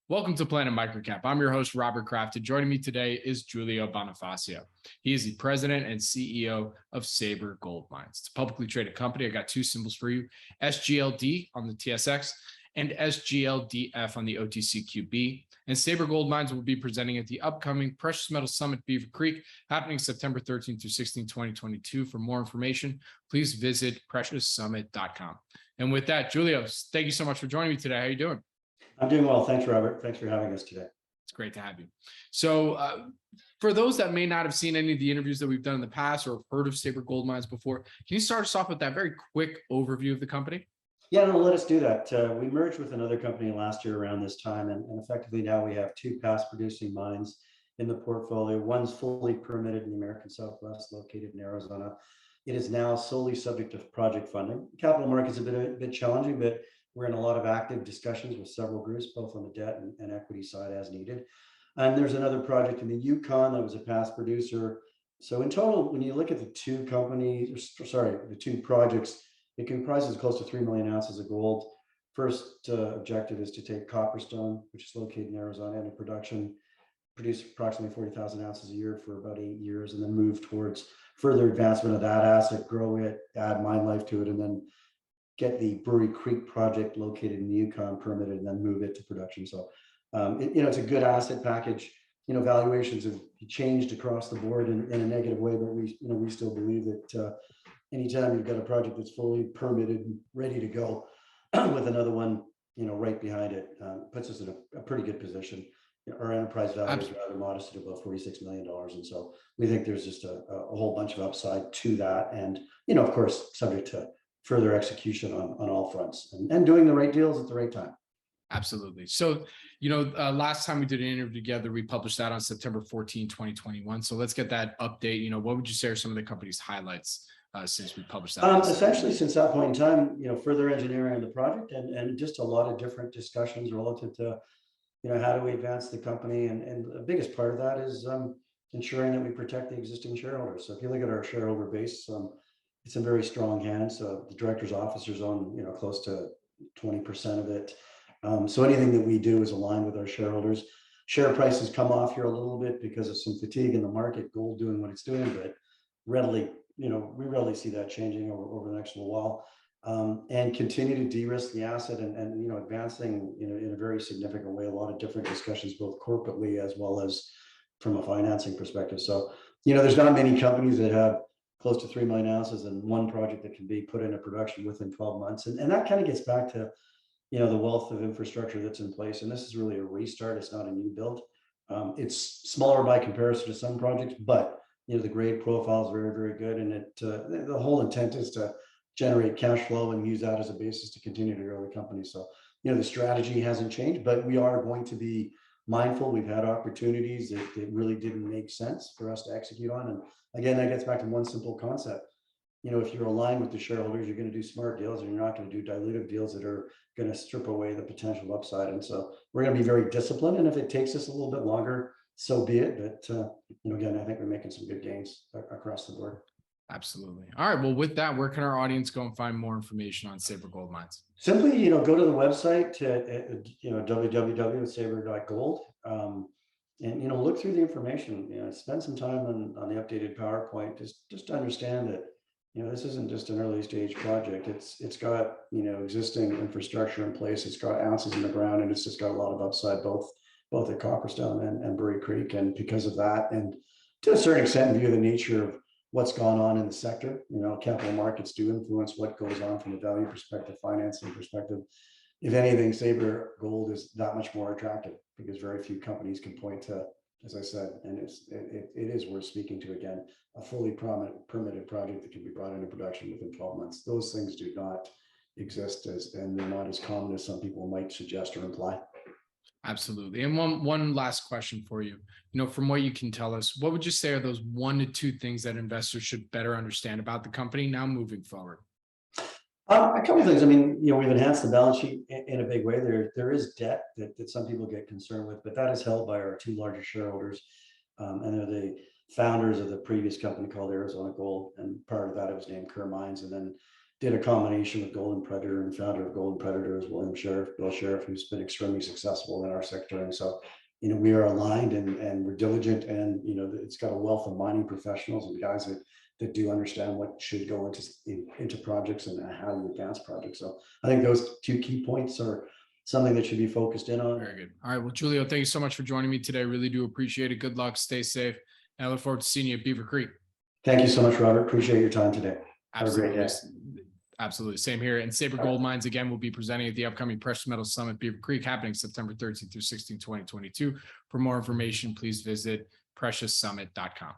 Welcome to Planet MicroCap. I'm your host, Robert Kraft, and joining me today is Giulio Bonifacio. He is the president and CEO of Sabre Gold Mines. It's a publicly traded company. I got two symbols for you, SGLD on the TSX and SGLDF on the OTCQB. And Sabre Gold Mines will be presenting at the upcoming Precious Metal Summit Beaver Creek, happening September 13th through 16th, 2022. For more information, please visit precioussummit.com. And with that, Giulio, thank you so much for joining me today. How are you doing? I'm doing well. Thanks, Robert. Thanks for having us today. It's great to have you. So for those that may not have seen any of the interviews that we've done in the past or have heard of Sabre Gold Mines before, can you start us off with that very quick overview of the company? Yeah, no, let us do that. We merged with another company last year around this time, and effectively now we have two past producing mines in the portfolio. One's fully permitted in the American Southwest, located in Arizona. It is now solely subject to project funding. Capital markets have been a bit challenging, but we're in a lot of active discussions with several groups, both on the debt and equity side as needed. And there's another project in the Yukon that was a past producer. So in total, when you look at the two projects, it comprises close to 3 million ounces of gold. First objective is to take Copperstone, which is located in Arizona, into production, produce approximately 40,000 ounces a year for about 8 years, and then move towards further advancement of that asset, grow it, add mine life to it, and then get the Brewery Creek project located in the Yukon permitted, and then move it to production. So, it's a good asset package. Valuations have changed across the board in a negative way, but we still believe that anytime you've got a project that's fully permitted and ready to go with another one, right behind it, puts us in a pretty good position. Our enterprise value is rather modest at about $46 million. And so we think there's just a whole bunch of upside to that. And, of course, subject to further execution on all fronts and doing the right deals at the right time. Absolutely. So, last time we did an interview together, we published that on September 14, 2021. So let's get that update. What would you say are some of the company's highlights since we published that? Essentially, since that point in time, further engineering of the project and just a lot of different discussions relative to, how do we advance the company? And the biggest part of that is ensuring that we protect the existing shareholders. So if you look at our shareholder base, it's in very strong hands. The directors' officers own, close to 20% of it. So anything that we do is aligned with our shareholders. Share prices come off here a little bit because of some fatigue in the market, gold doing what it's doing, but we readily see that changing over the next little while, and continue to de-risk the asset and advancing in a very significant way. A lot of different discussions, both corporately as well as from a financing perspective. So, there's not many companies that have close to 3 million ounces and one project that can be put into production within 12 months. And that kind of gets back to, the wealth of infrastructure that's in place. And this is really a restart. It's not a new build. It's smaller by comparison to some projects, but, the grade profile is very, very good. And the whole intent is to generate cash flow and use that as a basis to continue to grow the company. So, the strategy hasn't changed, but we are going to be mindful. We've had opportunities that really didn't make sense for us to execute on. And again, that gets back to one simple concept. If you're aligned with the shareholders, you're going to do smart deals, and you're not going to do dilutive deals that are going to strip away the potential upside. And so we're going to be very disciplined. And if it takes us a little bit longer, so be it. But, again, I think we're making some good gains across the board. Absolutely. All right. Well, with that, where can our audience go and find more information on Sabre Gold Mines? Simply, go to the website www.sabre.gold. And look through the information. Spend some time on the updated PowerPoint just to understand that this isn't just an early stage project. It's got existing infrastructure in place. It's got ounces in the ground, and it's just got a lot of upside both at Copperstone and Brewery Creek. And because of that, and to a certain extent, in view of the nature of what's gone on in the sector, capital markets do influence what goes on from a value perspective, financing perspective. If anything, Sabre Gold is that much more attractive because very few companies can point to, as I said, and it is worth speaking to again, a fully permitted project that can be brought into production within 12 months. Those things do not exist and they're not as common as some people might suggest or imply. Absolutely. And one last question for you. From what you can tell us, what would you say are those 1 to 2 things that investors should better understand about the company now moving forward? A couple of things. I mean, we've enhanced the balance sheet in a big way. There is debt that some people get concerned with, but that is held by our two largest shareholders. And they're the founders of the previous company called Arizona Gold. And part of that, it was named Kerr Mines. And then did a combination with Golden Predator, and founder of Golden Predator is Bill Sheriff, who's been extremely successful in our sector. And so, we are aligned and we're diligent, and, it's got a wealth of mining professionals and guys that do understand what should go into projects and how you advance projects. So I think those two key points are something that should be focused in on. Very good. All right. Well, Giulio, thank you so much for joining me today. Really do appreciate it. Good luck. Stay safe. And I look forward to seeing you at Beaver Creek. Thank you so much, Robert. Appreciate your time today. Absolutely. Have a great day. Absolutely. Same here. And Sabre Gold Mines, again, will be presenting at the upcoming Precious Metals Summit, Beaver Creek, happening September 13th through 16th, 2022. For more information, please visit precioussummit.com.